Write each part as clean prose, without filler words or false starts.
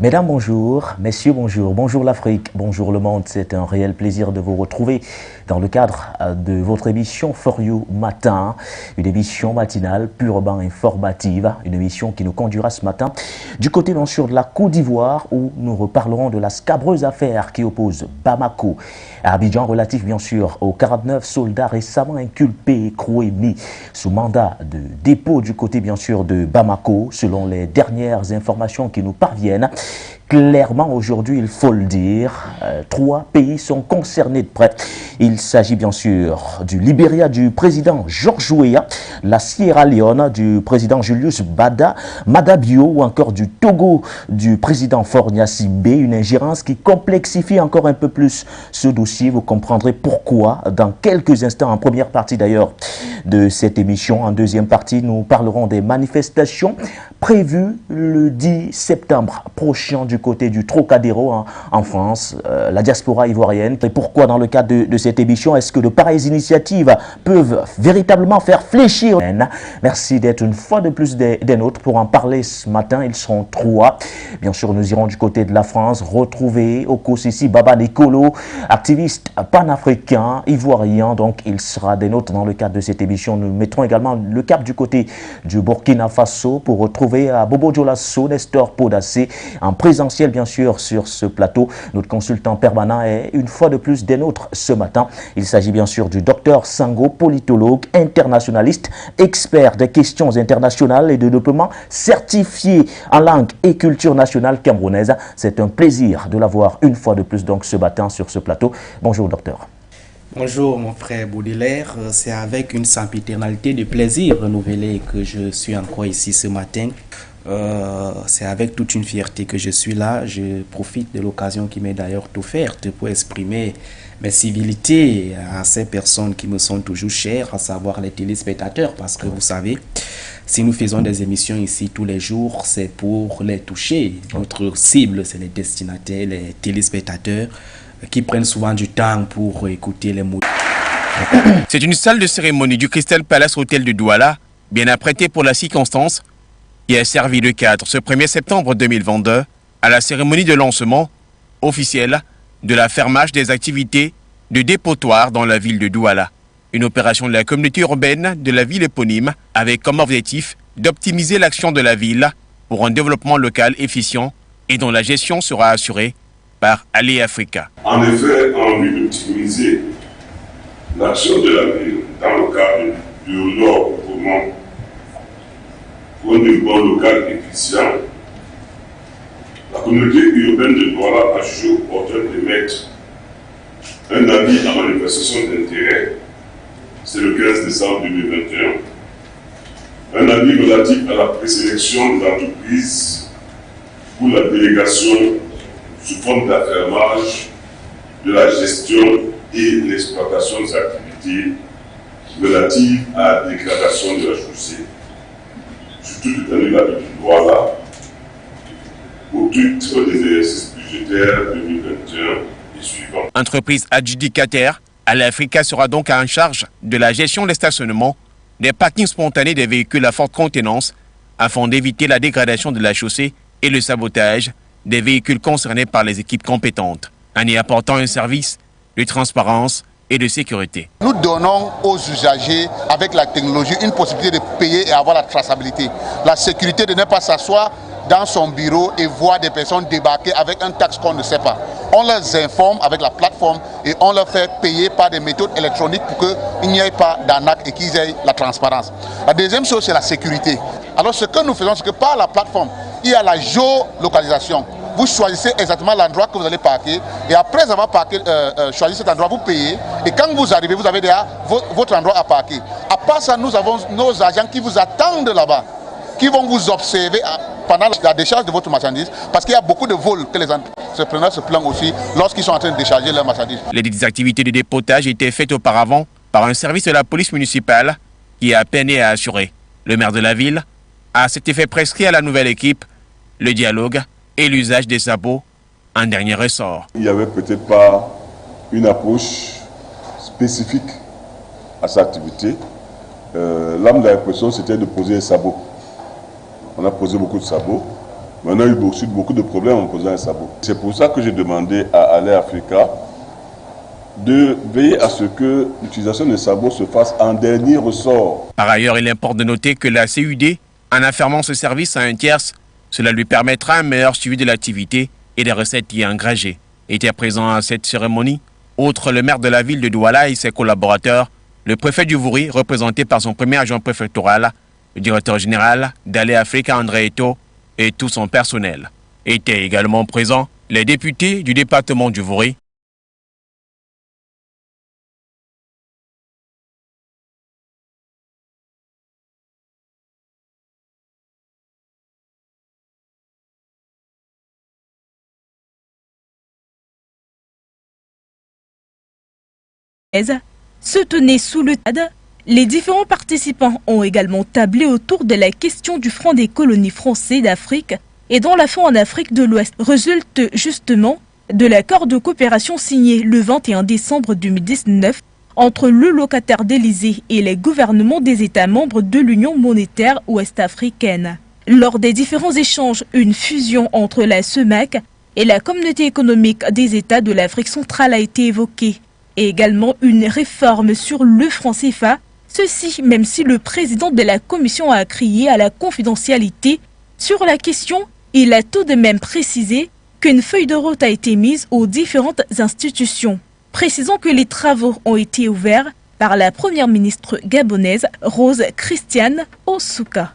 Mesdames, bonjour. Messieurs, bonjour. Bonjour l'Afrique, bonjour le monde. C'est un réel plaisir de vous retrouver dans le cadre de votre émission For You Matin, une émission matinale purement informative, une émission qui nous conduira ce matin du côté bien sûr de la Côte d'Ivoire où nous reparlerons de la scabreuse affaire qui oppose Bamako à Abidjan relatif bien sûr aux 49 soldats récemment inculpés, écroués, mis sous mandat de dépôt du côté bien sûr de Bamako selon les dernières informations qui nous parviennent. Clairement, aujourd'hui, il faut le dire, 3 pays sont concernés de près. Il s'agit bien sûr du Libéria du président George Weah, la Sierra Leone du président Julius Maada Bio ou encore du Togo du président Faure Gnassingbé, une ingérence qui complexifie encore un peu plus ce dossier. Vous comprendrez pourquoi dans quelques instants, en première partie d'ailleurs de cette émission. En deuxième partie, nous parlerons des manifestations prévues le 10 septembre prochain du côté du Trocadéro en France, la diaspora ivoirienne. Et pourquoi dans le cadre de cette émission, est-ce que de pareilles initiatives peuvent véritablement faire fléchir? Merci d'être une fois de plus des nôtres pour en parler ce matin. Ils seront 3. Bien sûr, nous irons du côté de la France retrouver Okosisi Baba Nicolo, activiste panafricain, ivoirien. Donc, il sera des nôtres dans le cadre de cette émission. Nous mettrons également le cap du côté du Burkina Faso pour retrouver à Bobo Dioulasso, Nestor Podassé, en présentiel bien sûr sur ce plateau. Notre consultant permanent est une fois de plus des nôtres ce matin. Il s'agit bien sûr du docteur Sango, politologue, internationaliste, expert des questions internationales et de développement, certifié en langue et culture nationale camerounaise. C'est un plaisir de l'avoir une fois de plus donc ce matin sur ce plateau. Bonjour docteur. Bonjour mon frère Baudelaire, c'est avec une sempiternalité de plaisir renouvelé que je suis encore ici ce matin. C'est avec toute une fierté que je suis là. Je profite de l'occasion qui m'est d'ailleurs offerte pour exprimer mes civilités à ces personnes qui me sont toujours chères, à savoir les téléspectateurs, parce que vous savez, si nous faisons des émissions ici tous les jours, c'est pour les toucher. Notre cible, c'est les destinataires, les téléspectateurs, qui prennent souvent du temps pour écouter les mots. C'est une salle de cérémonie du Crystal Palace Hotel de Douala, bien apprêtée pour la circonstance, qui a servi de cadre ce 1er septembre 2022 à la cérémonie de lancement officielle de la fermage des activités de dépotoir dans la ville de Douala. Une opération de la communauté urbaine de la ville éponyme avec comme objectif d'optimiser l'action de la ville pour un développement local efficient et dont la gestion sera assurée par Ali Africa. En effet, en vue d'optimiser l'action de la ville dans le cadre du recouvrement pour un développement local efficient, la communauté urbaine de Douala a jugé opportun d'émettre un avis en manifestation d'intérêt, c'est le 15 décembre 2021, un avis relatif à la présélection de l'entreprise pour la délégation sous forme d'affermage de la gestion et l'exploitation des activités relatives à la dégradation de la chaussée, surtout de tenir la ville de Douala, au titre des exercices budgétaires 2021 et suivants. Entreprise adjudicataire, Alafrica sera donc en charge de la gestion des stationnements, des parkings spontanés des véhicules à forte contenance, afin d'éviter la dégradation de la chaussée et le sabotage des véhicules concernés par les équipes compétentes, en y apportant un service de transparence et de sécurité. Nous donnons aux usagers, avec la technologie, une possibilité de payer et avoir la traçabilité. La sécurité de ne pas s'asseoir dans son bureau et voir des personnes débarquer avec un taxe qu'on ne sait pas. On les informe avec la plateforme et on leur fait payer par des méthodes électroniques pour qu'il n'y ait pas d'arnaque et qu'ils aient la transparence. La deuxième chose, c'est la sécurité. Alors ce que nous faisons, c'est que par la plateforme, il y a la géolocalisation. Vous choisissez exactement l'endroit que vous allez parquer et après avoir parqué, choisi cet endroit, vous payez et quand vous arrivez, vous avez déjà votre endroit à parquer. À part ça, nous avons nos agents qui vous attendent là-bas, qui vont vous observer pendant la décharge de votre marchandise parce qu'il y a beaucoup de vols que les entrepreneurs se plaignent aussi lorsqu'ils sont en train de décharger leurs marchandises. Les activités de dépotage étaient faites auparavant par un service de la police municipale qui a peiné à assurer. Le maire de la ville a à cet effet prescrit à la nouvelle équipe le dialogue et l'usage des sabots en dernier ressort. Il n'y avait peut-être pas une approche spécifique à cette activité. L'âme de la répression, c'était de poser les sabots. On a posé beaucoup de sabots, Mais on a eu aussi beaucoup de problèmes en posant un sabot. C'est pour ça que j'ai demandé à Aller Africa de veiller à ce que l'utilisation des sabots se fasse en dernier ressort. Par ailleurs, il importe de noter que la CUD, en affirmant ce service à un tierce, cela lui permettra un meilleur suivi de l'activité et des recettes y engagées. Était présent à cette cérémonie, outre le maire de la ville de Douala et ses collaborateurs, le préfet du Vouri, représenté par son premier adjoint préfectoral, le directeur général d'Aller Africa André Eto et tout son personnel. Étaient également présents les députés du département du Vouri, se tenaient sous le TAD. Les différents participants ont également tablé autour de la question du front des colonies françaises d'Afrique et dont la fin en Afrique de l'Ouest résulte justement de l'accord de coopération signé le 21 décembre 2019 entre le locataire d'Élysée et les gouvernements des États membres de l'Union monétaire ouest-africaine. Lors des différents échanges, une fusion entre la CEMAC et la Communauté économique des États de l'Afrique centrale a été évoquée. Et également une réforme sur le franc CFA, ceci même si le président de la commission a crié à la confidentialité sur la question. Il a tout de même précisé qu'une feuille de route a été mise aux différentes institutions. Précisons que les travaux ont été ouverts par la première ministre gabonaise Rose Christiane Osuka.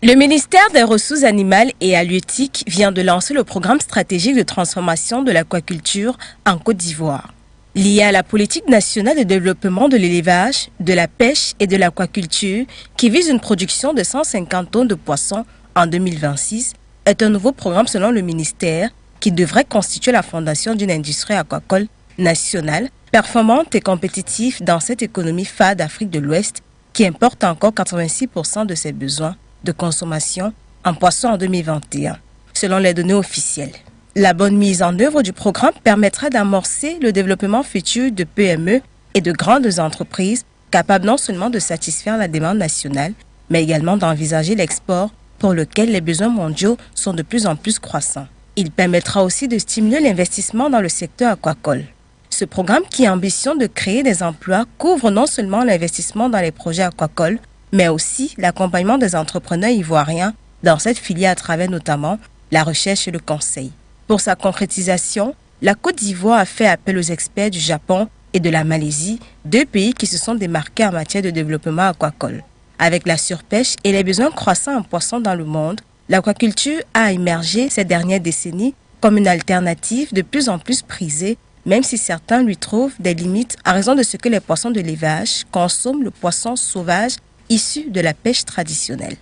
Le ministère des Ressources animales et halieutiques vient de lancer le programme stratégique de transformation de l'aquaculture en Côte d'Ivoire. Lié à la politique nationale de développement de l'élevage, de la pêche et de l'aquaculture, qui vise une production de 150 tonnes de poissons en 2026, est un nouveau programme selon le ministère qui devrait constituer la fondation d'une industrie aquacole nationale, performante et compétitive dans cette économie phare d'Afrique de l'Ouest qui importe encore 86% de ses besoins de consommation en poissons en 2021, selon les données officielles. La bonne mise en œuvre du programme permettra d'amorcer le développement futur de PME et de grandes entreprises capables non seulement de satisfaire la demande nationale, mais également d'envisager l'export pour lequel les besoins mondiaux sont de plus en plus croissants. Il permettra aussi de stimuler l'investissement dans le secteur aquacole. Ce programme qui ambitionne de créer des emplois couvre non seulement l'investissement dans les projets aquacoles, mais aussi l'accompagnement des entrepreneurs ivoiriens dans cette filière à travers notamment la recherche et le conseil. Pour sa concrétisation, la Côte d'Ivoire a fait appel aux experts du Japon et de la Malaisie, deux pays qui se sont démarqués en matière de développement aquacole. Avec la surpêche et les besoins croissants en poissons dans le monde, l'aquaculture a émergé ces dernières décennies comme une alternative de plus en plus prisée, même si certains lui trouvent des limites à raison de ce que les poissons de l'élevage consomment le poisson sauvage issu de la pêche traditionnelle.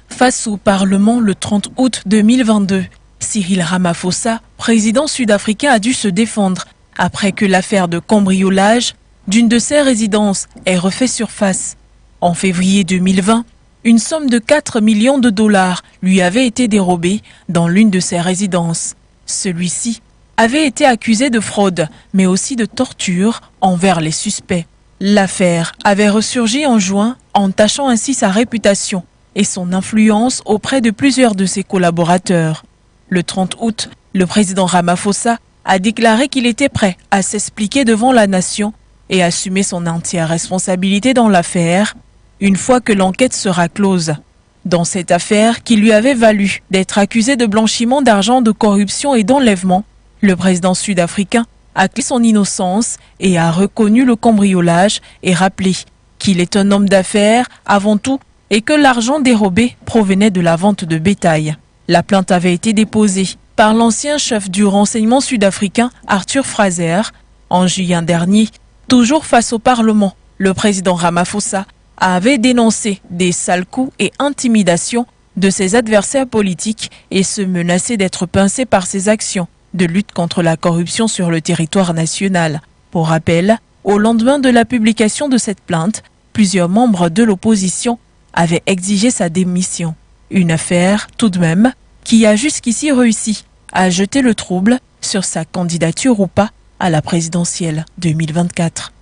Face au Parlement le 30 août 2022, Cyril Ramaphosa, président sud-africain, a dû se défendre après que l'affaire de cambriolage d'une de ses résidences ait refait surface. En février 2020, une somme de 4 millions de dollars lui avait été dérobée dans l'une de ses résidences. Celui-ci avait été accusé de fraude, mais aussi de torture envers les suspects. L'affaire avait ressurgi en juin, entachant ainsi sa réputation et son influence auprès de plusieurs de ses collaborateurs. Le 30 août, le président Ramaphosa a déclaré qu'il était prêt à s'expliquer devant la nation et assumer son entière responsabilité dans l'affaire, une fois que l'enquête sera close. Dans cette affaire qui lui avait valu d'être accusé de blanchiment d'argent, de corruption et d'enlèvement, le président sud-africain a clé son innocence et a reconnu le cambriolage et rappelé qu'il est un homme d'affaires avant tout et que l'argent dérobé provenait de la vente de bétail. La plainte avait été déposée par l'ancien chef du renseignement sud-africain Arthur Fraser en juillet dernier. Toujours face au Parlement, le président Ramaphosa avait dénoncé des sales coups et intimidations de ses adversaires politiques et se menaçait d'être pincé par ses actions de lutte contre la corruption sur le territoire national. Pour rappel, au lendemain de la publication de cette plainte, plusieurs membres de l'opposition avaient exigé sa démission. Une affaire, tout de même, qui a jusqu'ici réussi à jeter le trouble sur sa candidature ou pas à la présidentielle 2024.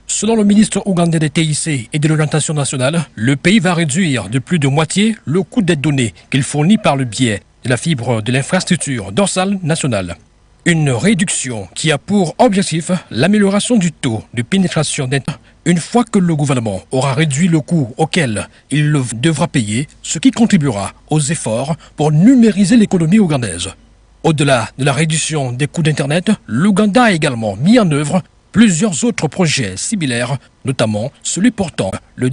Selon le ministre ougandais des TIC et de l'orientation nationale, le pays va réduire de plus de moitié le coût des données qu'il fournit par le biais de la fibre de l'infrastructure dorsale nationale. Une réduction qui a pour objectif l'amélioration du taux de pénétration d'Internet une fois que le gouvernement aura réduit le coût auquel il devra payer, ce qui contribuera aux efforts pour numériser l'économie ougandaise. Au-delà de la réduction des coûts d'Internet, l'Ouganda a également mis en œuvre plusieurs autres projets similaires, notamment celui portant le...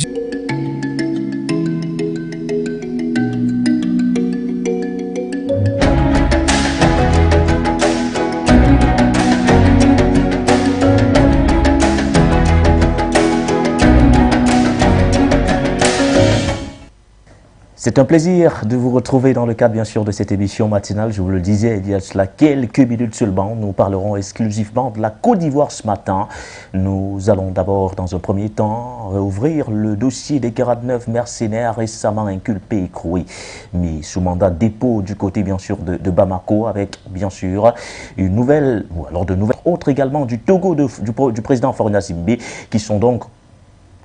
C'est un plaisir de vous retrouver dans le cadre bien sûr de cette émission matinale. Je vous le disais il y a cela quelques minutes seulement. Nous parlerons exclusivement de la Côte d'Ivoire ce matin. Nous allons d'abord dans un premier temps réouvrir le dossier des 49 mercenaires récemment inculpés et écroués, mis sous mandat de dépôt du côté bien sûr de Bamako, avec bien sûr une nouvelle, ou alors de nouvelles autres également du Togo du président Faure Gnassingbé, qui sont donc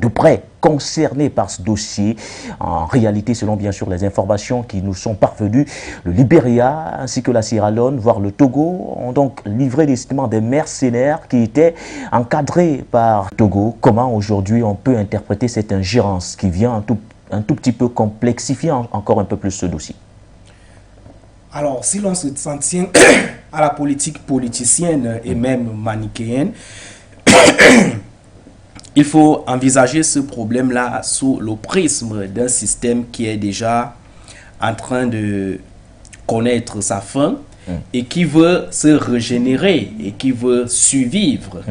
de près concernés par ce dossier. En réalité, selon bien sûr les informations qui nous sont parvenues, le Libéria ainsi que la Sierra Leone, voire le Togo, ont donc livré décidément des mercenaires qui étaient encadrés par Togo. Comment aujourd'hui on peut interpréter cette ingérence qui vient un tout petit peu complexifier encore un peu plus ce dossier? Alors, si l'on s'en tient à la politique politicienne et même manichéenne, il faut envisager ce problème-là sous le prisme d'un système qui est déjà en train de connaître sa fin et qui veut se régénérer et qui veut survivre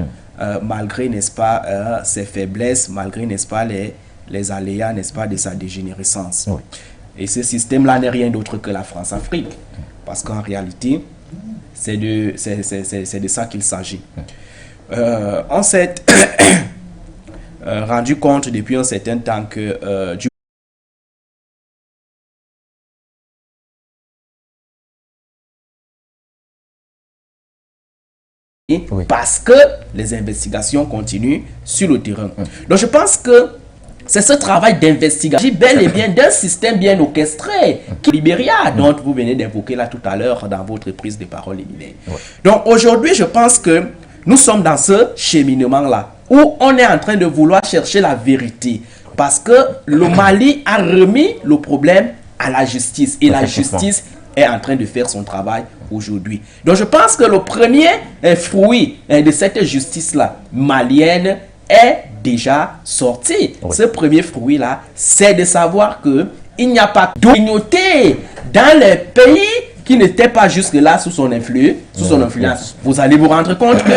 malgré, n'est-ce pas, ses faiblesses, malgré, n'est-ce pas, les aléas, n'est-ce pas, de sa dégénérescence. Oui. Et ce système-là n'est rien d'autre que la France-Afrique, parce qu'en réalité, c'est de ça qu'il s'agit. On s'est rendu compte depuis un certain temps que oui, parce que les investigations continuent sur le terrain. Donc je pense que c'est ce travail d'investigation bel et bien d'un système bien orchestré qui Libéria, dont vous venez d'évoquer là tout à l'heure dans votre prise de parole. Donc aujourd'hui, je pense que nous sommes dans ce cheminement-là où on est en train de vouloir chercher la vérité. Parce que le Mali a remis le problème à la justice. Et la justice est en train de faire son travail aujourd'hui. Donc je pense que le premier fruit de cette justice-là malienne est déjà sorti. Oui. Ce premier fruit-là, c'est de savoir qu'il n'y a pas de communauté dans les pays qui n'était pas jusque-là sous son influence. Vous allez vous rendre compte que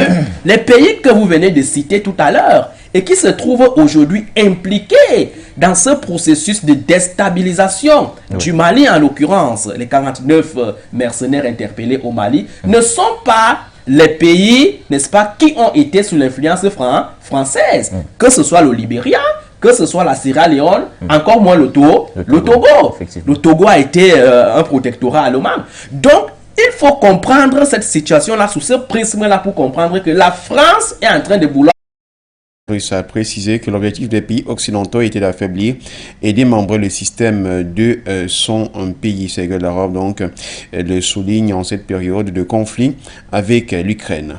les pays que vous venez de citer tout à l'heure et qui se trouvent aujourd'hui impliqués dans ce processus de déstabilisation du Mali, en l'occurrence, les 49 mercenaires interpellés au Mali, ne sont pas les pays, n'est-ce pas, qui ont été sous l'influence française, que ce soit le Libéria, que ce soit la Sierra Leone, encore moins le Togo. Le Togo a été un protectorat allemand. Donc, il faut comprendre cette situation-là sous ce prisme-là pour comprendre que la France est en train de vouloir... Ça a précisé que l'objectif des pays occidentaux était d'affaiblir et démembrer le système de son pays. Sergueï Lavrov donc le souligne en cette période de conflit avec l'Ukraine.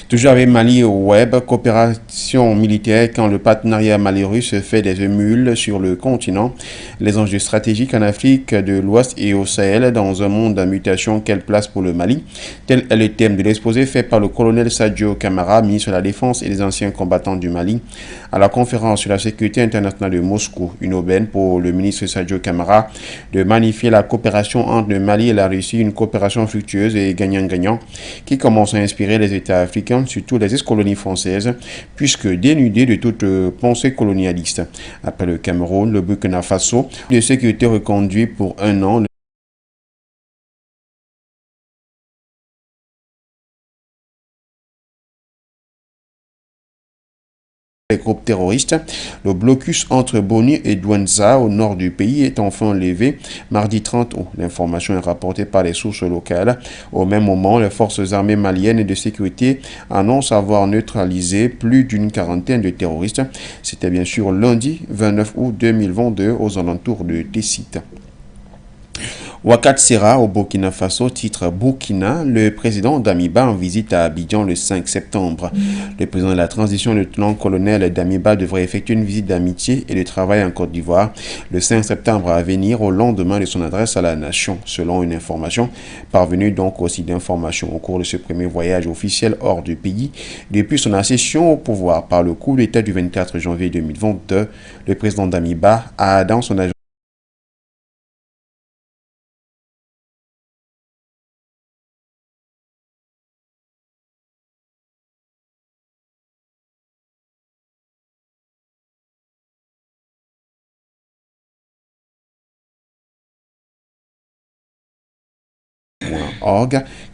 Toujours avec Mali Web, coopération militaire quand le partenariat Mali-Russe fait des émules sur le continent. Les enjeux stratégiques en Afrique de l'Ouest et au Sahel dans un monde en mutation, quelle place pour le Mali? Tel est le thème de l'exposé fait par le colonel Sadio Camara, ministre de la Défense et des anciens combattants du Mali, à la conférence sur la sécurité internationale de Moscou. Une aubaine pour le ministre Sadio Camara de magnifier la coopération entre le Mali et la Russie, une coopération fructueuse et gagnant-gagnant qui commence à inspirer les États africains, surtout les ex-colonies françaises, puisque dénudées de toute pensée colonialiste. Après le Cameroun, le Burkina Faso, de sécurité reconduit pour 1 an. les groupes terroristes. Le blocus entre Boni et Douentza au nord du pays est enfin levé mardi 30 août. L'information est rapportée par les sources locales. Au même moment, les forces armées maliennes et de sécurité annoncent avoir neutralisé plus d'une quarantaine de terroristes. C'était bien sûr lundi 29 août 2022 aux alentours de Tessit. Ouakhatsera au Burkina Faso, titre Burkina, le président Damiba en visite à Abidjan le 5 septembre. Le président de la transition, le lieutenant-colonel Damiba, devrait effectuer une visite d'amitié et de travail en Côte d'Ivoire le 5 septembre à venir au lendemain de son adresse à la nation, selon une information parvenue donc aussi d'informations au cours de ce premier voyage officiel hors du pays. Depuis son accession au pouvoir par le coup d'État du 24 janvier 2022, le président Damiba a dans son agenda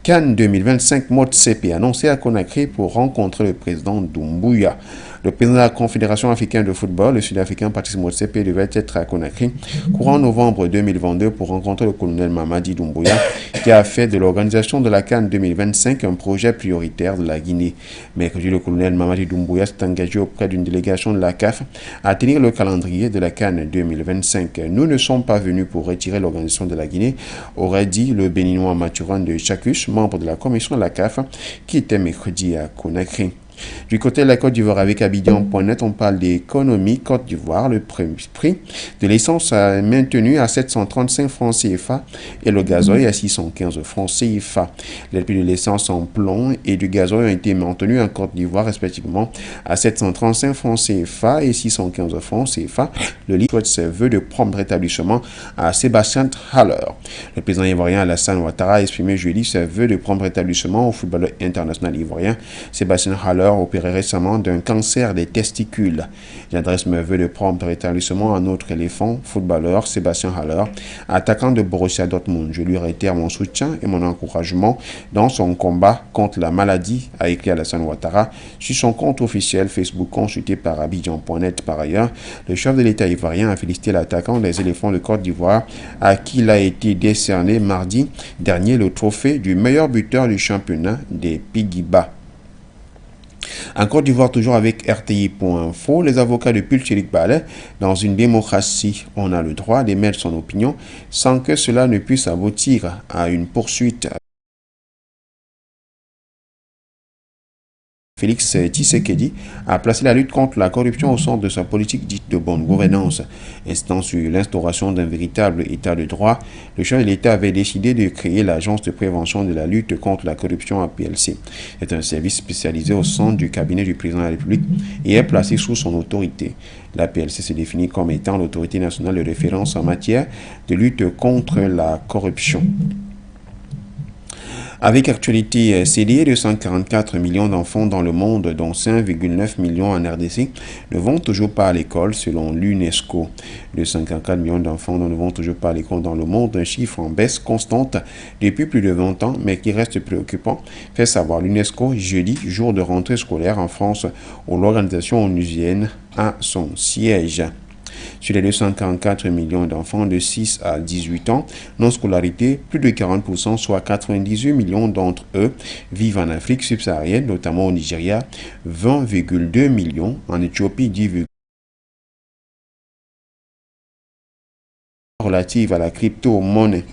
CAN 2025 Motsepe annoncé à Conakry pour rencontrer le président Doumbouya. Le président de la Confédération africaine de football, le Sud-Africain Patrice Motsepe, devait être à Conakry courant novembre 2022 pour rencontrer le colonel Mamadi Doumbouya, qui a fait de l'organisation de la CAN 2025 un projet prioritaire de la Guinée. Mercredi, le colonel Mamadi Doumbouya s'est engagé auprès d'une délégation de la CAF à tenir le calendrier de la CAN 2025. Nous ne sommes pas venus pour retirer l'organisation de la Guinée, aurait dit le béninois Mathurin de Chakus, membre de la commission de la CAF, qui était mercredi à Conakry. Du côté de la Côte d'Ivoire, avec Abidjan.net, on parle d'économie Côte d'Ivoire. Le prix de l'essence a maintenu à 735 francs CFA et le gazoil à 615 francs CFA. Les prix de l'essence en plomb et du gazoil ont été maintenus en Côte d'Ivoire respectivement à 735 francs CFA et 615 francs CFA. Le litre souhaite ses vœux de prompt rétablissement à Sébastien Haller. Le président ivoirien Alassane Ouattara a exprimé jeudi ses vœux de prompt rétablissement au footballeur international ivoirien Sébastien Haller, opéré récemment d'un cancer des testicules. J'adresse mes vœux de prompt rétablissement à notre éléphant footballeur Sébastien Haller, attaquant de Borussia Dortmund. Je lui réitère mon soutien et mon encouragement dans son combat contre la maladie, a écrit Alassane Ouattara sur son compte officiel Facebook consulté par Abidjan.net. Par ailleurs, le chef de l'État ivoirien a félicité l'attaquant des éléphants de Côte d'Ivoire, à qui il a été décerné mardi dernier le trophée du meilleur buteur du championnat des Pays-Bas. En Côte d'Ivoire, toujours avec RTI.info, les avocats de Pulcherik Ballet, dans une démocratie, on a le droit d'émettre son opinion sans que cela ne puisse aboutir à une poursuite. Félix Tshisekedi a placé la lutte contre la corruption au centre de sa politique dite de bonne gouvernance. Insistant sur l'instauration d'un véritable état de droit, le chef de l'État avait décidé de créer l'Agence de prévention de la lutte contre la corruption APLC. C'est un service spécialisé au centre du cabinet du président de la République et est placé sous son autorité. L'APLC se définit comme étant l'autorité nationale de référence en matière de lutte contre la corruption. Avec actualité CDI, 244 millions d'enfants dans le monde, dont 5,9 millions en RDC, ne vont toujours pas à l'école selon l'UNESCO. 254 millions d'enfants ne vont toujours pas à l'école dans le monde, un chiffre en baisse constante depuis plus de 20 ans, mais qui reste préoccupant, fait savoir l'UNESCO jeudi, jour de rentrée scolaire en France, où l'organisation onusienne a son siège. Sur les 244 millions d'enfants de 6 à 18 ans non scolarités, plus de 40%, soit 98 millions d'entre eux, vivent en Afrique subsaharienne, notamment au Nigeria, 20,2 millions, en Éthiopie 10,2 relative à la crypto-monnaie.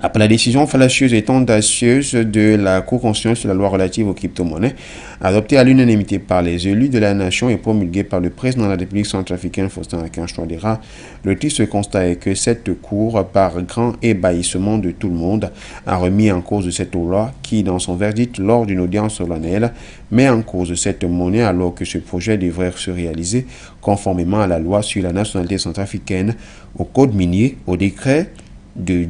Après la décision fallacieuse et tendacieuse de la Cour constitutionnelle sur la loi relative aux crypto-monnaies, adoptée à l'unanimité par les élus de la nation et promulguée par le président de la République centrafricaine Faustin-Archange Touadéra, le triste constat est que cette Cour, par grand ébahissement de tout le monde, a remis en cause cette loi qui, dans son verdict lors d'une audience solennelle, met en cause cette monnaie alors que ce projet devrait se réaliser conformément à la loi sur la nationalité centrafricaine, au code minier, au décret de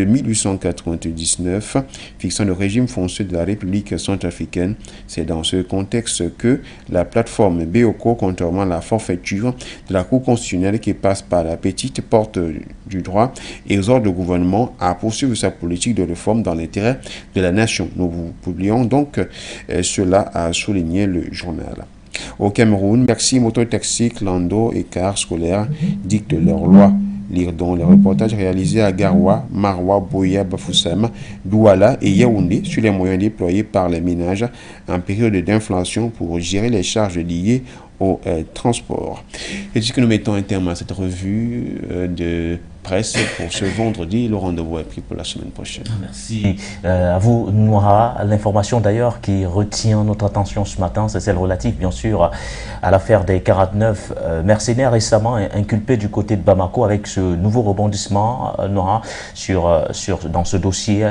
1899 fixant le régime foncier de la République centrafricaine. C'est dans ce contexte que la plateforme BEOCO, contrairement à la forfaiture de la Cour constitutionnelle qui passe par la petite porte du droit, exhorte le gouvernement à poursuivre sa politique de réforme dans l'intérêt de la nation. Nous vous publions donc cela, a souligné le journal. Au Cameroun, taxi, mototaxi, clando et cars scolaires dictent leurs lois. Lire donc les reportages réalisés à Garoua, Marwa, Boya, Bafoussam, Douala et Yaoundé sur les moyens déployés par les ménages en période d'inflation pour gérer les charges liées au transport. Et ce que nous mettons un terme à cette revue de presse pour ce vendredi. Le rendez-vous est pris pour la semaine prochaine. Merci à vous, Noura. L'information d'ailleurs qui retient notre attention ce matin, c'est celle relative bien sûr à l'affaire des 49 mercenaires récemment inculpés du côté de Bamako, avec ce nouveau rebondissement, Noura, dans ce dossier.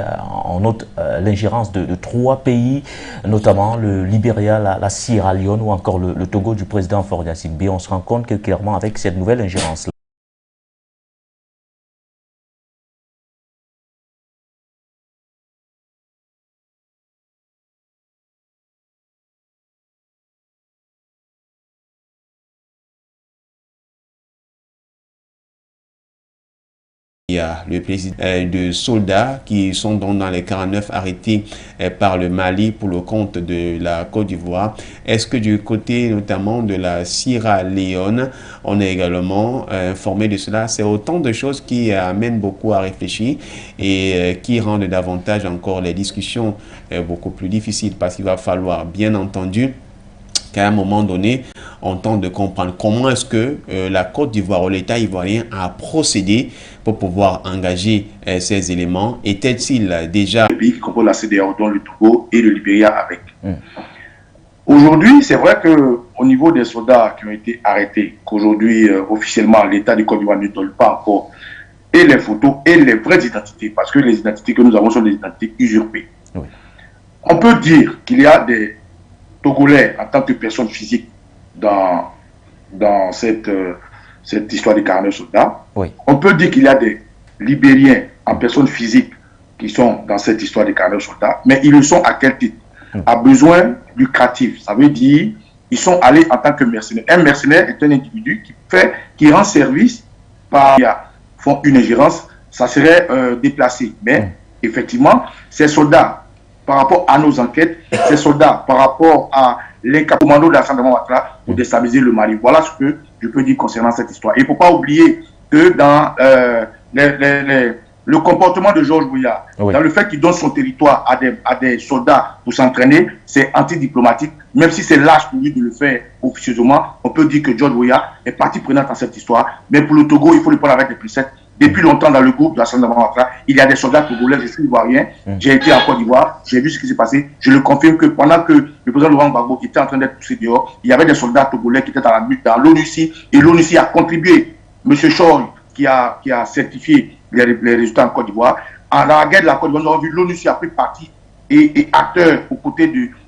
On note l'ingérence de 3 pays, notamment le Libéria, la Sierra Leone ou encore le Togo du président Faure Gnassingbé. On se rend compte que clairement avec cette nouvelle ingérence-là, il y a le président de soldats qui sont dans les 49 arrêtés par le Mali pour le compte de la Côte d'Ivoire. Est-ce que du côté notamment de la Sierra Leone, on est également informé de cela? C'est autant de choses qui amènent beaucoup à réfléchir et qui rendent davantage encore les discussions beaucoup plus difficiles, parce qu'il va falloir bien entendu qu'à un moment donné, on tente de comprendre comment est-ce que la Côte d'Ivoire ou l'État ivoirien a procédé pour pouvoir engager ces éléments. Était-il déjà... Les pays qui composent la CEDEAO, dont le Togo et le Libéria avec. Aujourd'hui, c'est vrai qu'au niveau des soldats qui ont été arrêtés, qu'aujourd'hui, officiellement, l'État du Côte d'Ivoire ne donne pas encore et les photos et les vraies identités, parce que les identités que nous avons sont des identités usurpées. Oui. On peut dire qu'il y a des Togolais en tant que personne physique dans cette histoire des 49 soldats. Oui. On peut dire qu'il y a des Libériens en personne physique qui sont dans cette histoire des 49 soldats, mais ils le sont à quel titre? À besoin lucratif. Ça veut dire ils sont allés en tant que mercenaires. Un mercenaire est un individu qui rend service font une ingérence, ça serait déplacé. Mais effectivement, ces soldats, par rapport à nos enquêtes, ces soldats, par rapport à l'incommando de la Sandama Ouattara pour déstabiliser le Mali. Voilà ce que je peux dire concernant cette histoire. Il ne faut pas oublier que dans le comportement de Georges Weah, dans le fait qu'il donne son territoire à des soldats pour s'entraîner, c'est antidiplomatique. Même si c'est lâche pour lui de le faire officieusement, on peut dire que Georges Weah est partie prenante dans cette histoire. Mais pour le Togo, il faut le prendre avec des pincettes. Depuis longtemps, dans le groupe de la Sandama Ouattara, il y a des soldats togolais, je suis ivoirien, j'ai été en Côte d'Ivoire, j'ai vu ce qui s'est passé. Je le confirme que pendant que le président Laurent Gbagbo était en train d'être poussé dehors, il y avait des soldats togolais qui étaient dans la lutte dans l'ONUCI, et l'ONUCI a contribué. M. Choi, qui a certifié les résultats en Côte d'Ivoire, dans la guerre de la Côte d'Ivoire, nous avons vu l'ONUCI a pris parti et acteur aux côtés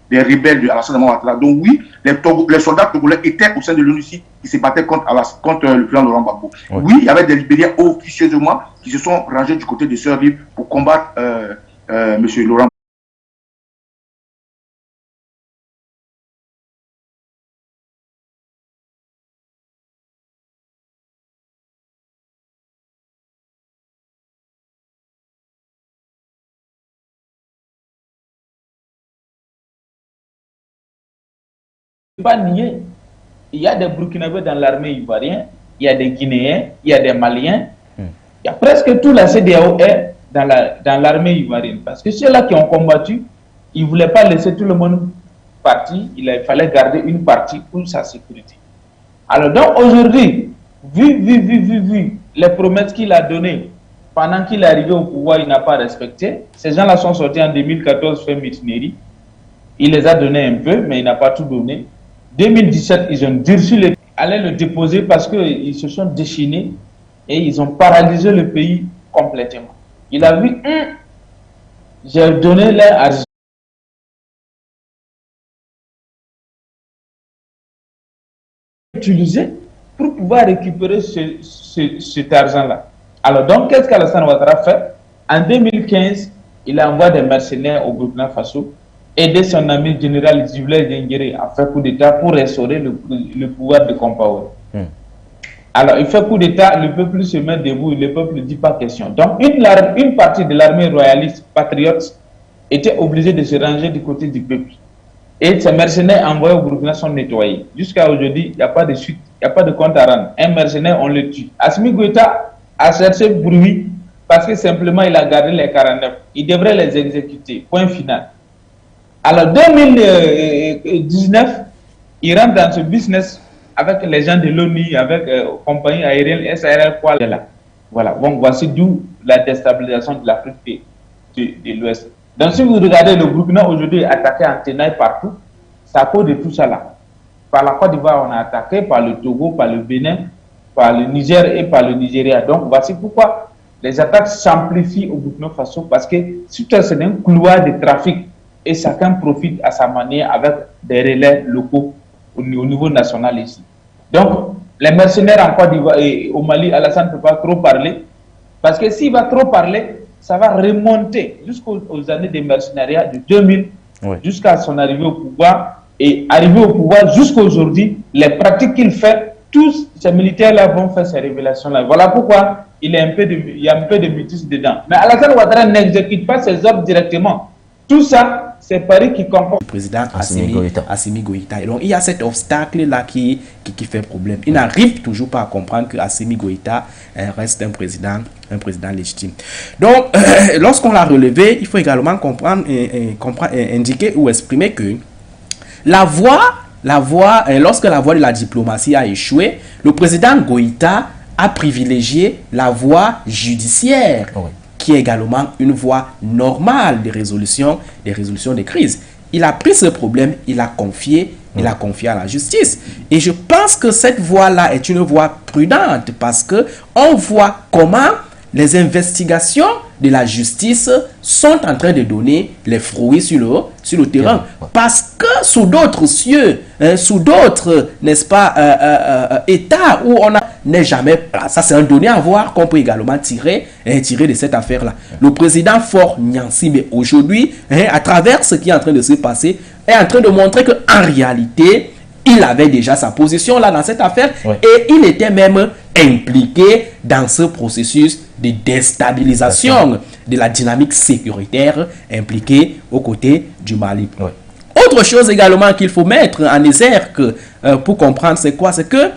des rebelles de Alassane Ouattara. Donc oui, les soldats togolais étaient au sein de l'ONUCI qui se battaient contre le président Laurent Gbagbo. Oui, il y avait des Libériens officieusement qui se sont rangés du côté des Sœurs Libres pour combattre M. Laurent. Pas nier, il y a des Burkinabés dans l'armée ivoirienne, il y a des Guinéens, il y a des Maliens, il y a presque tout la CEDEAO est dans l'armée ivoirienne. Parce que ceux-là qui ont combattu, ils ne voulaient pas laisser tout le monde partir, il fallait garder une partie pour sa sécurité. Alors donc aujourd'hui, vu les promesses qu'il a données, pendant qu'il est arrivé au pouvoir, il n'a pas respecté. Ces gens-là sont sortis en 2014 faire mutinerie. Il les a donnés un peu, mais il n'a pas tout donné. 2017, ils ont durci le allaient le déposer parce qu'ils se sont déchaînés et ils ont paralysé le pays complètement. Il a vu, j'ai donné leur argent. Utilisé pour pouvoir récupérer cet argent-là. Alors donc, qu'est-ce qu'Alassane Ouattara fait? En 2015, il a envoyé des mercenaires au Burkina Faso, aider son ami général Zivlé Denguéré à faire coup d'État pour restaurer le pouvoir de Compaoré. Alors, il fait coup d'État, le peuple se met debout, le peuple ne dit pas question. Donc, une partie de l'armée royaliste patriote était obligée de se ranger du côté du peuple. Et ces mercenaires envoyés au Burkina sont nettoyés. Jusqu'à aujourd'hui, il n'y a pas de suite, il n'y a pas de compte à rendre. Un mercenaire, on le tue. Assimi Goïta a cherché bruit parce que simplement il a gardé les 49. Il devrait les exécuter. Point final. Alors, 2019, il rentre dans ce business avec les gens de l'ONU, avec compagnie aérienne SARL là. Voilà, donc voici d'où la déstabilisation de l'Afrique de l'Ouest. Donc si vous regardez le Burkina aujourd'hui attaqué en tenaille partout, c'est à cause de tout ça là. Par la Côte d'Ivoire, on a attaqué, par le Togo, par le Bénin, par le Niger et par le Nigeria. Donc voici pourquoi les attaques s'amplifient au Burkina Faso, parce que c'est un couloir de trafic et chacun profite à sa manière avec des relais locaux au niveau national ici. Donc, les mercenaires en Côte d'Ivoire et au Mali, Alassane ne peut pas trop parler, parce que s'il va trop parler, ça va remonter jusqu'aux années des mercenariats de 2000, jusqu'à son arrivée au pouvoir, et arrivé au pouvoir jusqu'à aujourd'hui, les pratiques qu'il fait, tous ces militaires-là vont faire ces révélations-là. Voilà pourquoi il y a un peu de mutisme dedans. Mais Alassane Ouattara n'exécute pas ses ordres directement. Tout ça, c'est Paris qui comporte. Le président Assimi Goïta. Et donc, il y a cet obstacle-là qui fait problème. Il n'arrive toujours pas à comprendre que Assimi Goïta reste un président légitime. Donc, lorsqu'on l'a relevé, il faut également comprendre, indiquer ou exprimer que lorsque la voie de la diplomatie a échoué, le président Goïta a privilégié la voie judiciaire. Qui est également une voie normale de résolution des crises. Il a pris ce problème, il l'a confié à la justice. Et je pense que cette voie-là est une voie prudente parce que on voit comment les investigations de la justice sont en train de donner les fruits sur le terrain. Parce que sous d'autres cieux, sous d'autres, n'est-ce pas, États où on n'est jamais... Ça, c'est un donné à voir qu'on peut également tirer de cette affaire-là. Le président Faure Nyansi, mais aujourd'hui, à travers ce qui est en train de se passer, est en train de montrer qu'en réalité, il avait déjà sa position là dans cette affaire et il était même impliqué dans ce processus de déstabilisation de la dynamique sécuritaire impliquée aux côtés du Mali. Autre chose également qu'il faut mettre en exergue pour comprendre c'est quoi, c'est que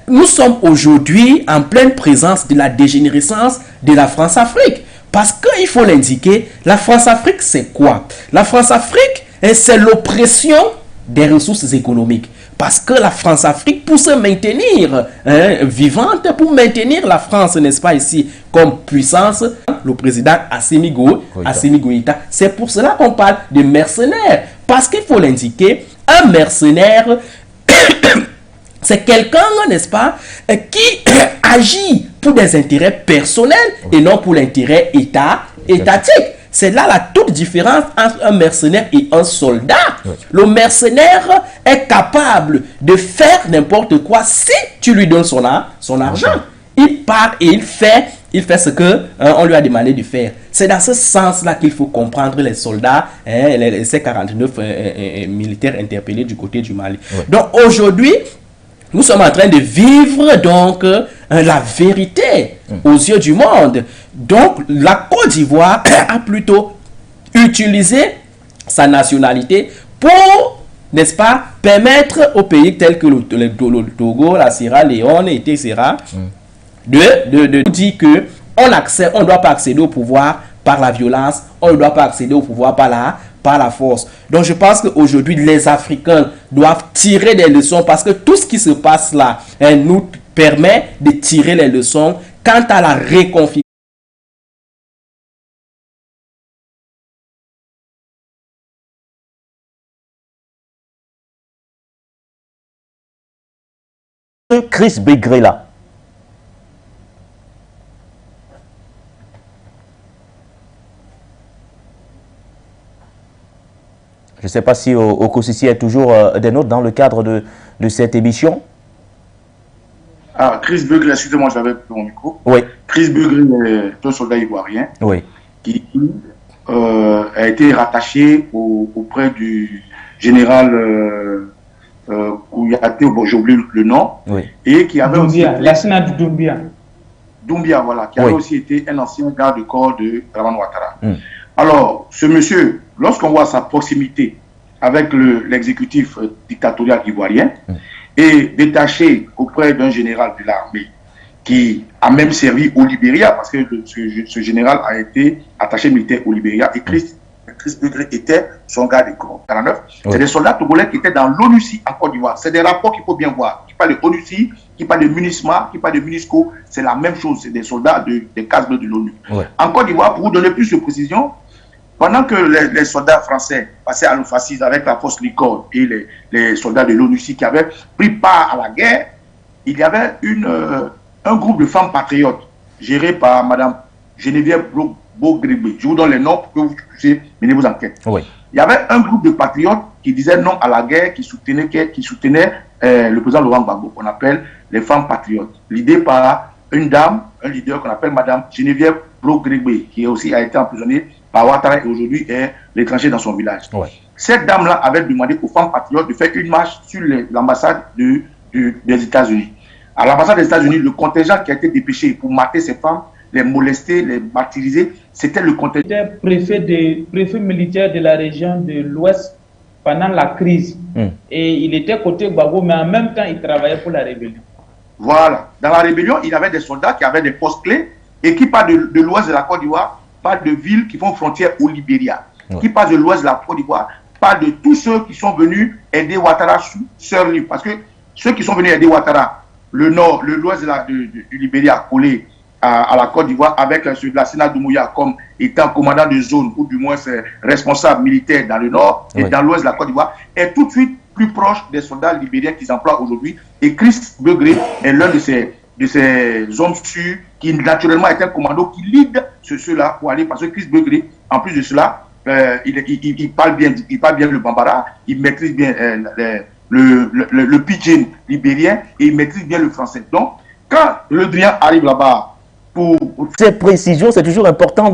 nous sommes aujourd'hui en pleine présence de la dégénérescence de la France-Afrique. Parce qu'il faut l'indiquer, la France-Afrique c'est quoi? La France-Afrique c'est l'oppression des ressources économiques. Parce que la France-Afrique, pour se maintenir vivante, pour maintenir la France, n'est-ce pas, ici, comme puissance, le président Assimi Goïta, c'est pour cela qu'on parle de mercenaires. Parce qu'il faut l'indiquer, un mercenaire, c'est quelqu'un, n'est-ce pas, qui agit pour des intérêts personnels et non pour l'intérêt étatique. C'est là la toute différence entre un mercenaire et un soldat. Le mercenaire est capable de faire n'importe quoi si tu lui donnes son argent. Il part et il fait ce que on lui a demandé de faire. C'est dans ce sens-là qu'il faut comprendre les soldats, ces 49 militaires interpellés du côté du Mali. Donc aujourd'hui, nous sommes en train de vivre donc la vérité aux yeux du monde. Donc la Côte d'Ivoire a plutôt utilisé sa nationalité pour, n'est-ce pas, permettre aux pays tels que le Togo, la Sierra Leone, etc. de dire que on ne doit pas accéder au pouvoir par la violence, on ne doit pas accéder au pouvoir par la force. Donc je pense qu'aujourd'hui, les Africains doivent tirer des leçons parce que tout ce qui se passe là nous permet de tirer les leçons quant à la réconfiguration. Chris Begrela. Je ne sais pas si Okosisi est toujours des nôtres dans le cadre de cette émission. Ah, Chris Begrela, excusez-moi, j'avais pris mon micro. Oui. Chris Begrela est un soldat ivoirien qui a été rattaché auprès du général Kouyaté, j'ai oublié le nom, et qui avait Doumbia, aussi... Lassina Doumbia. Doumbia, voilà, qui avait aussi été un ancien garde-corps de Draman Ouattara. Alors, ce monsieur, lorsqu'on voit sa proximité avec l'exécutif dictatorial ivoirien et détaché auprès d'un général de l'armée qui a même servi au Libéria, parce que ce général a été attaché militaire au Libéria, et Chris Begré était son gars de corps. C'est des soldats togolais qui étaient dans l'ONUCI en Côte d'Ivoire. C'est des rapports qu'il faut bien voir. Qui parlent de ONUCI, qui parlent de MINUSMA, qui parlent de MINUSCO, c'est la même chose. C'est des soldats des cases bleues de l'ONU. En Côte d'Ivoire, pour vous donner plus de précision, pendant que les soldats français passaient à l'offensive avec la force Licorne et les soldats de l'ONUCI qui avaient pris part à la guerre, il y avait un groupe de femmes patriotes géré par Mme Geneviève Beaugrébé. Je vous donne les noms pour que vous puissiez mener vos enquêtes. Il y avait un groupe de patriotes qui disaient non à la guerre, qui soutenaient le président Laurent Gbagbo, qu'on appelle les femmes patriotes. L'idée par une dame, un leader qu'on appelle Mme Geneviève Beaugrébé, qui aussi a été emprisonnée par Ouattara et aujourd'hui est l'étranger dans son village. Cette dame-là avait demandé aux femmes patriotes de faire une marche sur l'ambassade des États-Unis. À l'ambassade des États-Unis, le contingent qui a été dépêché pour mater ces femmes, les molester, les martyriser, c'était le contingent. Il était préfet militaire de la région de l'Ouest pendant la crise. Et il était côté Gbagbo, mais en même temps, il travaillait pour la rébellion. Voilà. Dans la rébellion, il y avait des soldats qui avaient des postes clés et qui partent de l'ouest de la Côte d'Ivoire, parlent de villes qui font frontière au Libéria. Qui passent de l'ouest de la Côte d'Ivoire, parlent de tous ceux qui sont venus aider Ouattara sous Sœur Libre. Parce que ceux qui sont venus aider Ouattara, l'ouest du Libéria collé à la Côte d'Ivoire avec la Sénat Doumbouya comme étant commandant de zone ou du moins responsable militaire dans le nord et dans l'ouest de la Côte d'Ivoire, est tout de suite plus proche des soldats libériens qu'ils emploient aujourd'hui. Et Chris Begré est l'un de ces hommes sûrs qui naturellement est un commando qui lead ceux-là pour aller, parce que Chris Begré, en plus de cela, il parle bien le bambara, il maîtrise bien le pidgin libérien et il maîtrise bien le français. Donc, quand Le Drian arrive là-bas, Ces précisions, c'est toujours important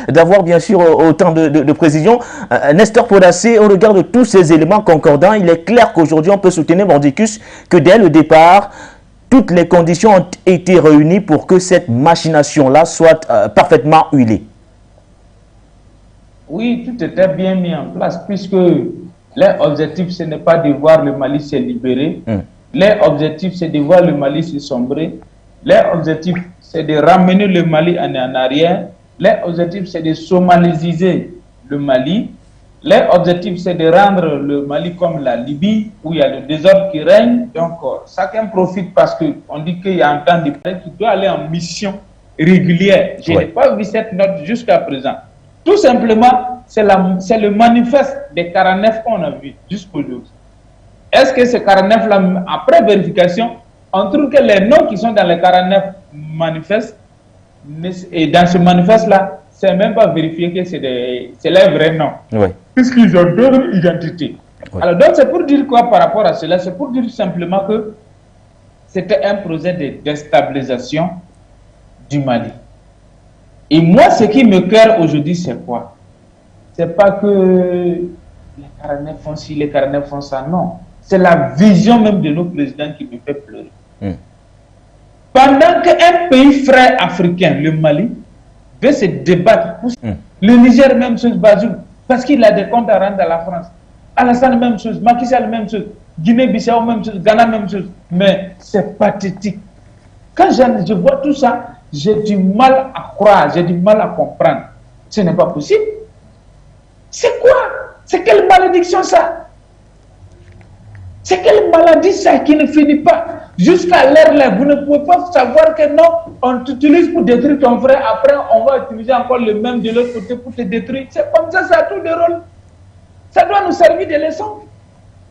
d'avoir bien sûr autant de précisions. Nestor Podassé, au regard de tous ces éléments concordants, il est clair qu'aujourd'hui on peut soutenir Mordicus que dès le départ, toutes les conditions ont été réunies pour que cette machination-là soit parfaitement huilée. Oui, tout était bien mis en place, puisque l'objectif, ce n'est pas de voir le Mali se libérer. L'objectif, c'est de voir le Mali se sombrer. L'objectif, c'est de ramener le Mali en arrière. L'objectif, c'est de somalisiser le Mali. L'objectif, c'est de rendre le Mali comme la Libye, où il y a le désordre qui règne. Donc, chacun profite parce qu'on dit qu'il y a un temps de prêt qui doit aller en mission régulière. Je n'ai pas vu cette note jusqu'à présent. Tout simplement, c'est le manifeste des 49 qu'on a vu jusqu'aujourd'hui. Est-ce que ces 49-là, après vérification, on trouve que les noms qui sont dans les 49 manifestes, et dans ce manifeste-là, c'est même pas vérifié que c'est les vrais noms. Puisqu'ils ont d'autres identités. Alors, donc, c'est pour dire quoi par rapport à cela? C'est pour dire simplement que c'était un projet de déstabilisation du Mali. Et moi, ce qui me cœur aujourd'hui, c'est quoi? C'est pas que les 49 font ci, les 49 font ça, non. C'est la vision même de nos présidents qui me fait pleurer. Pendant qu'un pays frère africain, le Mali, veut se débattre, le Niger, même chose, Bazoum, parce qu'il a des comptes à rendre à la France. Alassane, même chose, Macky Sall, même chose, Guinée-Bissau, même chose, Ghana, même chose. Mais c'est pathétique. Quand je vois tout ça, j'ai du mal à croire, j'ai du mal à comprendre. Ce n'est pas possible. C'est quoi? C'est quelle malédiction ça? C'est quelle maladie ça qui ne finit pas? Jusqu'à l'heure là, vous ne pouvez pas savoir que non, on t'utilise pour détruire ton frère, après on va utiliser encore le même de l'autre côté pour te détruire. C'est comme ça, ça a tout de rôle. Ça doit nous servir de leçon.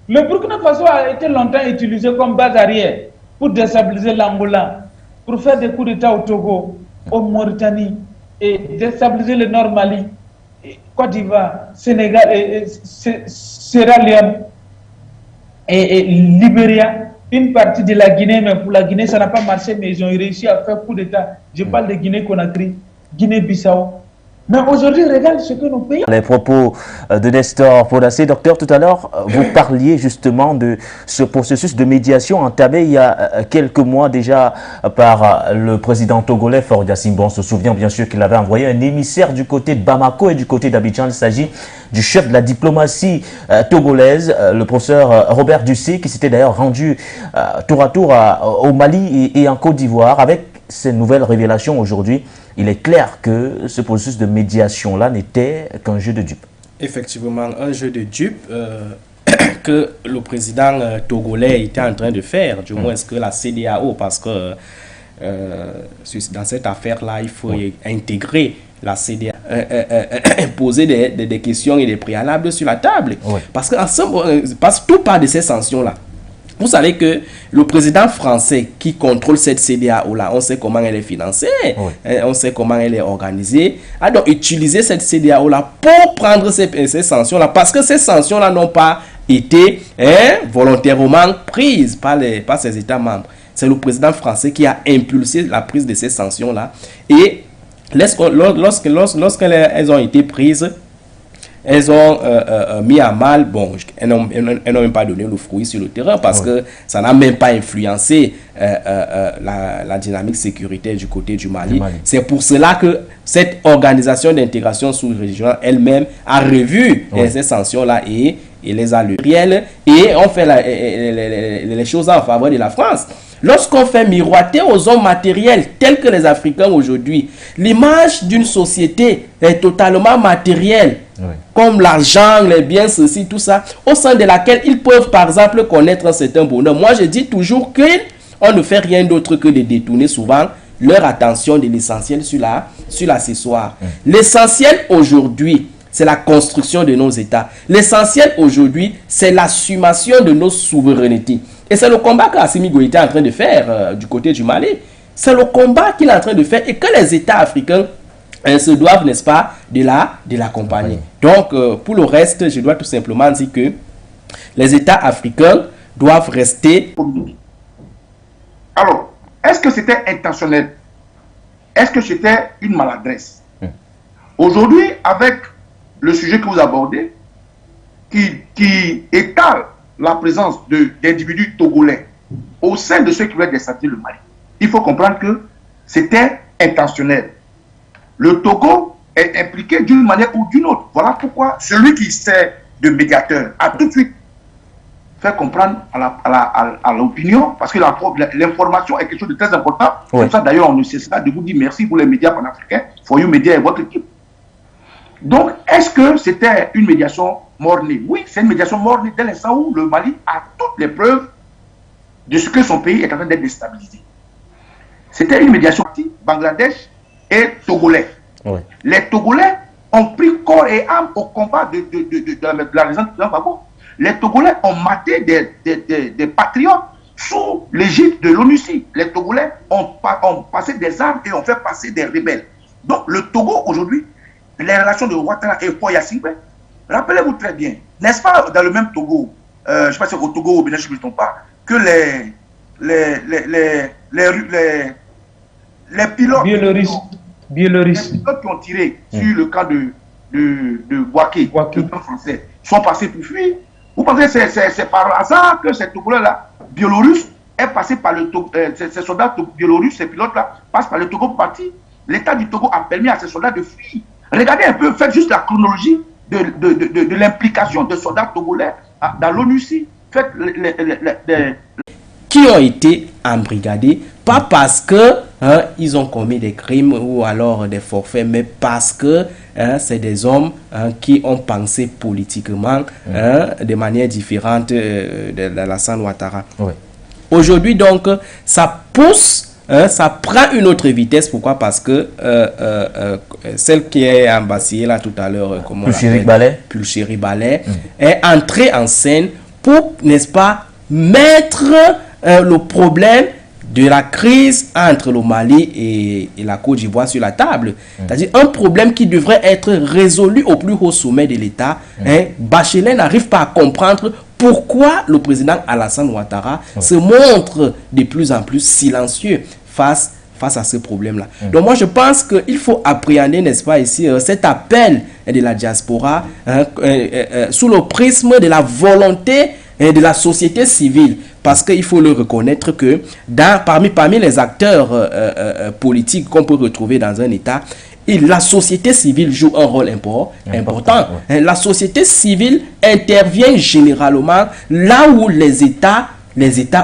Le Burkina Faso a été longtemps utilisé comme base arrière pour déstabiliser l'Angola, pour faire des coups d'État au Togo, au Mauritanie, et déstabiliser le Nord Mali, Côte d'Ivoire, Sénégal, Sierra Leone et Libéria, une partie de la Guinée, mais pour la Guinée ça n'a pas marché, mais ils ont réussi à faire coup d'État. Je parle de Guinée-Conakry, Guinée-Bissau, Mais aujourd'hui, regarde ce que nous payons. Les propos de Nestor Podacé. Docteur, tout à l'heure, vous parliez justement de ce processus de médiation entamé il y a quelques mois déjà par le président togolais Faure Gnassingbé. On se souvient bien sûr qu'il avait envoyé un émissaire du côté de Bamako et du côté d'Abidjan. Il s'agit du chef de la diplomatie togolaise, le professeur Robert Dussé, qui s'était d'ailleurs rendu tour à tour au Mali et en Côte d'Ivoire. Avec ces nouvelles révélations aujourd'hui, il est clair que ce processus de médiation-là n'était qu'un jeu de dupes. Effectivement, un jeu de dupes que le président togolais était en train de faire, du moins que la CEDEAO, parce que dans cette affaire-là, il faut intégrer la CEDEAO, poser des questions et des préalables sur la table. Parce que tout part de ces sanctions-là. Vous savez que le président français qui contrôle cette CEDEAO-là, on sait comment elle est financée, on sait comment elle est organisée, a donc utilisé cette CEDEAO-là pour prendre ces sanctions-là, parce que ces sanctions-là n'ont pas été volontairement prises par ses États membres. C'est le président français qui a impulsé la prise de ces sanctions-là. Et lorsqu'elles ont été prises, elles ont mis à mal, elles n'ont même pas donné le fruit sur le terrain parce que ça n'a même pas influencé la dynamique sécuritaire du côté du Mali. C'est pour cela que cette organisation d'intégration sous-régionale elle-même a revu ces sanctions-là et les a réelles et on fait les choses en faveur de la France. Lorsqu'on fait miroiter aux hommes matériels tels que les Africains aujourd'hui, l'image d'une société est totalement matérielle, comme l'argent, les biens, ceci, tout ça, au sein de laquelle ils peuvent par exemple connaître un certain bonheur. Moi je dis toujours qu'on ne fait rien d'autre que de détourner souvent leur attention de l'essentiel sur l'accessoire. L'essentiel aujourd'hui, c'est la construction de nos États. L'essentiel aujourd'hui, c'est l'assumation de nos souverainetés. Et c'est le combat qu'Assimi Goïta est en train de faire du côté du Mali. C'est le combat qu'il est en train de faire et que les États africains se doivent, n'est-ce pas, de l'accompagner. Donc, pour le reste, je dois tout simplement dire que les États africains doivent rester... Alors, est-ce que c'était intentionnel? Est-ce que c'était une maladresse? Aujourd'hui, avec le sujet que vous abordez, qui étale la présence d'individus togolais au sein de ceux qui veulent déstabiliser le Mali, il faut comprendre que c'était intentionnel. Le Togo est impliqué d'une manière ou d'une autre. Voilà pourquoi celui qui sert de médiateur a tout de suite fait comprendre à l'opinion, parce que l'information est quelque chose de très important. Comme ça, d'ailleurs, on ne cessera de vous dire merci pour les médias panafricains, For You Media et votre équipe. Donc, est-ce que c'était une médiation mornée? Oui, c'est une médiation mornée dès l'instant où le Mali a toutes les preuves de ce que son pays est en train d'être déstabilisé. C'était une médiation Bangladesh et Togolais. Les Togolais ont pris corps et âme au combat de la région de Bamako. Les Togolais ont maté des patriotes sous l'égide de l'ONUCI. Les Togolais ont passé des armes et ont fait passer des rebelles. Donc, le Togo aujourd'hui, les relations de Ouattara et Faure Gnassingbé, rappelez-vous très bien, n'est-ce pas dans le même Togo, je ne sais pas si au Togo ou au Bénin, je ne me trompe pas, que les pilotes qui ont tiré sur le camp de Bouaké, le camp français, sont passés pour fuir. Vous pensez que c'est par hasard que ces Togolais-là, biélorusses, est passé par le Togo, ces soldats biélorusses, ces pilotes-là, passent par le Togo pour partir. L'État du Togo a permis à ces soldats de fuir. Regardez un peu, faites juste la chronologie de l'implication des soldats togolais dans l'ONUCI. Faites qui ont été embrigadés, pas parce que ils ont commis des crimes ou alors des forfaits, mais parce que c'est des hommes qui ont pensé politiquement de manière différente de Alassane Ouattara. Aujourd'hui, donc, ça pousse. Ça prend une autre vitesse. Pourquoi? Parce que celle qui est embasillée là tout à l'heure, Pulchéri Ballet, est entrée en scène pour, n'est-ce pas, mettre le problème de la crise entre le Mali et la Côte d'Ivoire sur la table. C'est-à-dire un problème qui devrait être résolu au plus haut sommet de l'État. Bachelet n'arrive pas à comprendre pourquoi le président Alassane Ouattara se montre de plus en plus silencieux face face à ce problème-là. Donc moi je pense qu'il faut appréhender, n'est-ce pas, ici, cet appel de la diaspora sous le prisme de la volonté de la société civile. Parce qu'il faut le reconnaître que parmi les acteurs politiques qu'on peut retrouver dans un État, la société civile joue un rôle important. La société civile intervient généralement là où les États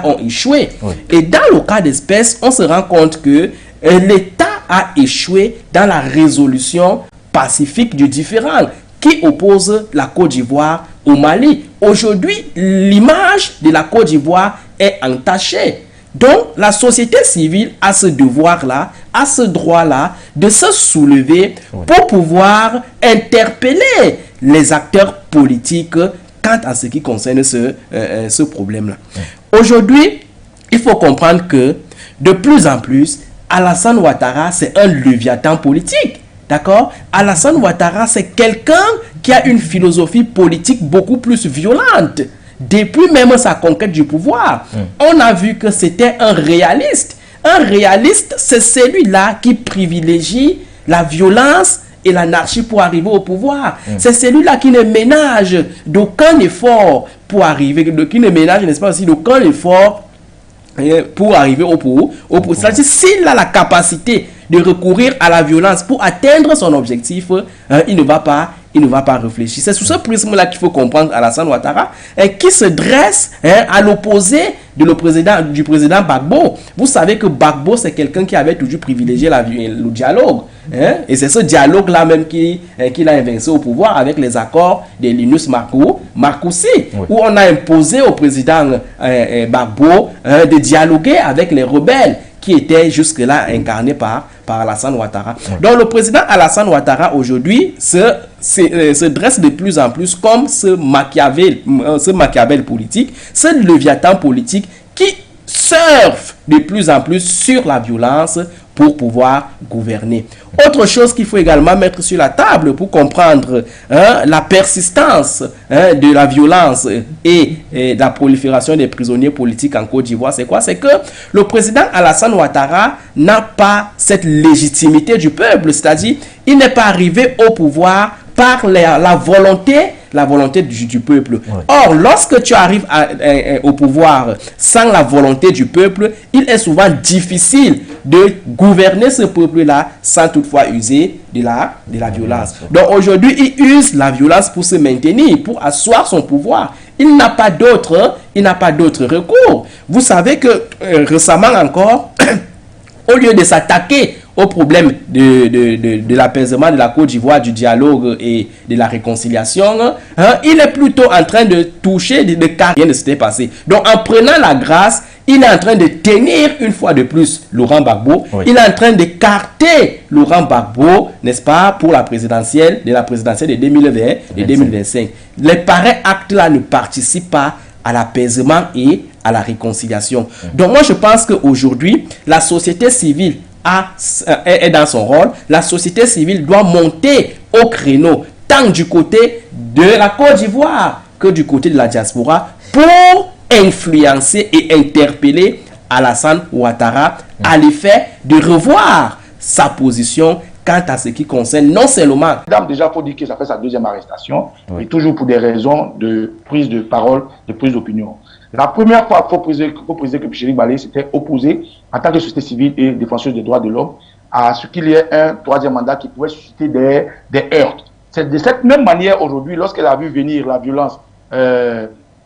ont échoué. Et dans le cas d'espèce, on se rend compte que l'État a échoué dans la résolution pacifique du différend qui oppose la Côte d'Ivoire au Mali. Aujourd'hui, l'image de la Côte d'Ivoire est entachée. Donc, la société civile a ce devoir-là, a ce droit-là de se soulever pour pouvoir interpeller les acteurs politiques quant à ce qui concerne ce problème-là. Aujourd'hui, il faut comprendre que de plus en plus, Alassane Ouattara, c'est un léviathan politique. D'accord? Alassane Ouattara, c'est quelqu'un qui a une philosophie politique beaucoup plus violente. Depuis même sa conquête du pouvoir, on a vu que c'était un réaliste. Un réaliste, c'est celui-là qui privilégie la violence et l'anarchie pour arriver au pouvoir. C'est celui-là qui ne ménage d'aucun effort pour arriver, qui ne ménage, n'est-ce pas, aussi d'aucun effort pour arriver au pouvoir. C'est-à-dire, s'il a la capacité de recourir à la violence pour atteindre son objectif, il ne va pas réfléchir. C'est sous ce prisme-là qu'il faut comprendre Alassane Ouattara, qui se dresse à l'opposé du président Gbagbo. Vous savez que Gbagbo, c'est quelqu'un qui avait toujours privilégié le dialogue. Et c'est ce dialogue-là même qu'il a invincé au pouvoir avec les accords de Linus Marcoussi, où on a imposé au président Gbagbo de dialoguer avec les rebelles qui étaient jusque-là incarnés par Alassane Ouattara. Donc le président Alassane Ouattara aujourd'hui se dresse de plus en plus comme ce Machiavel politique, ce léviathan politique qui surfe de plus en plus sur la violence pour pouvoir gouverner. Autre chose qu'il faut également mettre sur la table pour comprendre la persistance de la violence et de la prolifération des prisonniers politiques en Côte d'Ivoire, c'est quoi? C'est que le président Alassane Ouattara n'a pas cette légitimité du peuple, c'est-à-dire il n'est pas arrivé au pouvoir par la volonté du peuple. Or, lorsque tu arrives au pouvoir sans la volonté du peuple, il est souvent difficile de gouverner ce peuple-là sans toutefois user de la violence. Donc aujourd'hui, il use la violence pour se maintenir, pour asseoir son pouvoir. Il n'a pas d'autre recours. Vous savez que récemment encore, au lieu de s'attaquer au problème de l'apaisement de la Côte d'Ivoire, du dialogue et de la réconciliation, il est plutôt en train de toucher, de car rien ne s'était passé. Donc en prenant la grâce, il est en train de tenir une fois de plus Laurent Gbagbo. Il est en train d'écarter Laurent Gbagbo, n'est-ce pas, pour la présidentielle de 2020 et 2025. Les pareils actes-là ne participent pas à l'apaisement et à la réconciliation. Donc moi je pense qu'aujourd'hui, la société civile est dans son rôle. La société civile doit monter au créneau, tant du côté de la Côte d'Ivoire que du côté de la diaspora, pour influencer et interpeller Alassane Ouattara à l'effet de revoir sa position quant à ce qui concerne non seulement... Déjà, il faut dire que ça fait sa deuxième arrestation, et toujours pour des raisons de prise de parole, de prise d'opinion. La première fois, il faut préciser que Péchérik Balé s'était opposé en tant que société civile et défenseur des droits de l'homme à ce qu'il y ait un troisième mandat qui pouvait susciter des heurts. C'est de cette même manière aujourd'hui, lorsqu'elle a vu venir la violence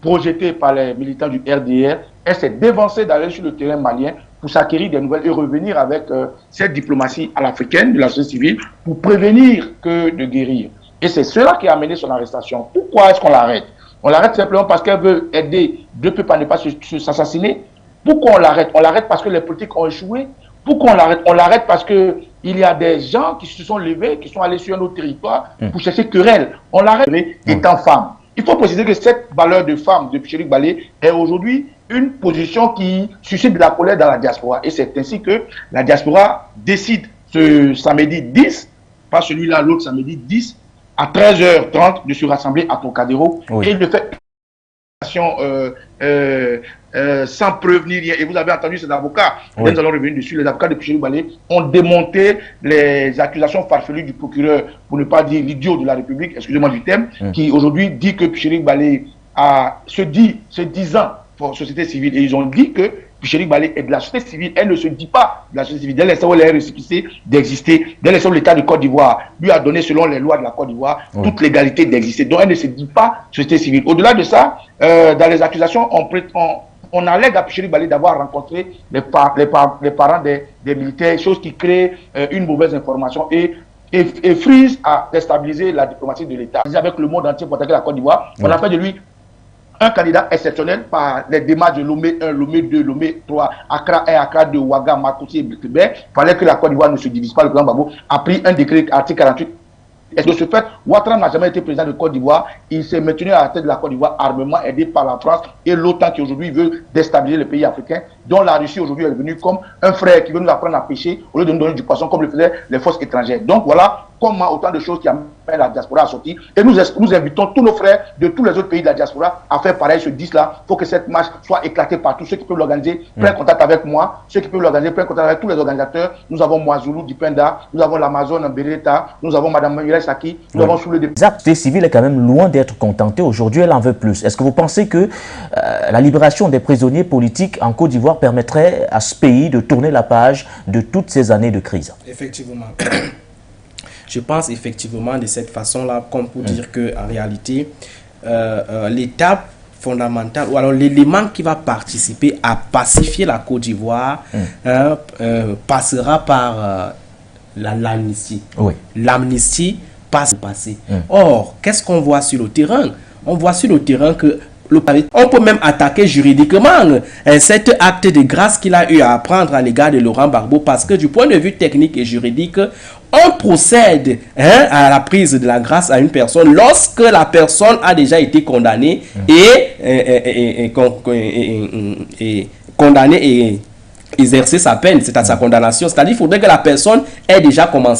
projetée par les militants du RDR, elle s'est dévancée d'aller sur le terrain malien pour s'acquérir des nouvelles et revenir avec cette diplomatie à l'africaine de la société civile pour prévenir que de guérir. Et c'est cela qui a amené son arrestation. Pourquoi est-ce qu'on l'arrête? On l'arrête simplement parce qu'elle veut aider deux peuples à ne pas s'assassiner. Pourquoi on l'arrête? On l'arrête parce que les politiques ont échoué. Pourquoi on l'arrête? On l'arrête parce qu'il y a des gens qui se sont levés, qui sont allés sur notre territoire pour chercher querelle. On l'arrête étant femme. Il faut préciser que cette valeur de femme de Péchérik Balé est aujourd'hui une position qui suscite de la colère dans la diaspora. Et c'est ainsi que la diaspora décide ce samedi 10, pas celui-là, l'autre samedi 10, à 13h30 de se rassembler à Trocadéro et de faire sans preuve ni rien. Et vous avez entendu ces avocats, nous allons revenir dessus, les avocats de Pichering Balé ont démonté les accusations farfelues du procureur, pour ne pas dire l'idiot de la République, excusez-moi du terme, qui aujourd'hui dit que Pichering Balé se disant pour société civile, et ils ont dit que Pichering Balé est de la société civile. Elle ne se dit pas de la société civile. Dès l'instant où elle est récépissée d'exister, dès l'instant où l'État de Côte d'Ivoire lui a donné, selon les lois de la Côte d'Ivoire, toute l'égalité d'exister. Donc elle ne se dit pas société civile. Au-delà de ça, dans les accusations, on allègue à Pichering Balé d'avoir rencontré les parents des militaires, chose qui crée une mauvaise information et frise à déstabiliser la diplomatie de l'État. Avec le monde entier pour attaquer la Côte d'Ivoire, on a fait de lui un candidat exceptionnel par les démarches de Lomé 1, Lomé 2, Lomé 3, Accra 1, Accra 2, Ouaga, Makouti et Blekebe. Il fallait que la Côte d'Ivoire ne se divise pas. Le président Gbagbo a pris un décret, article 48. Et de ce fait, Ouattara n'a jamais été président de Côte d'Ivoire. Il s'est maintenu à la tête de la Côte d'Ivoire, armement aidé par la France et l'OTAN qui aujourd'hui veut déstabiliser les pays africains, dont la Russie aujourd'hui est venue comme un frère qui veut nous apprendre à pêcher au lieu de nous donner du poisson comme le faisaient les forces étrangères. Donc voilà comment autant de choses qui amènent la diaspora à sortir. Et nous invitons tous nos frères de tous les autres pays de la diaspora à faire pareil, ce 10-là, pour que cette marche soit éclatée par tous ceux qui peuvent l'organiser. Prennent contact avec moi, ceux qui peuvent l'organiser, prennent contact avec tous les organisateurs. Nous avons Moazulu, Dipenda, nous avons l'Amazon, Beretta, nous avons Madame Mireille Saki, nous avons sous le début. La société civile est quand même loin d'être contentée. Aujourd'hui, elle en veut plus. Est-ce que vous pensez que la libération des prisonniers politiques en Côte d'Ivoire permettrait à ce pays de tourner la page de toutes ces années de crise? Effectivement. Je pense effectivement de cette façon-là, comme pour dire qu'en réalité, l'étape fondamentale, ou alors l'élément qui va participer à pacifier la Côte d'Ivoire passera par l'amnistie. L'amnistie passe au passé. Or, qu'est-ce qu'on voit sur le terrain? On voit sur le terrain que on peut même attaquer juridiquement cet acte de grâce qu'il a eu à prendre à l'égard de Laurent Gbagbo, parce que du point de vue technique et juridique, on procède à la prise de la grâce à une personne lorsque la personne a déjà été condamnée et condamnée et exercer sa peine, c'est à sa condamnation. C'est-à-dire qu'il faudrait que la personne ait déjà commencé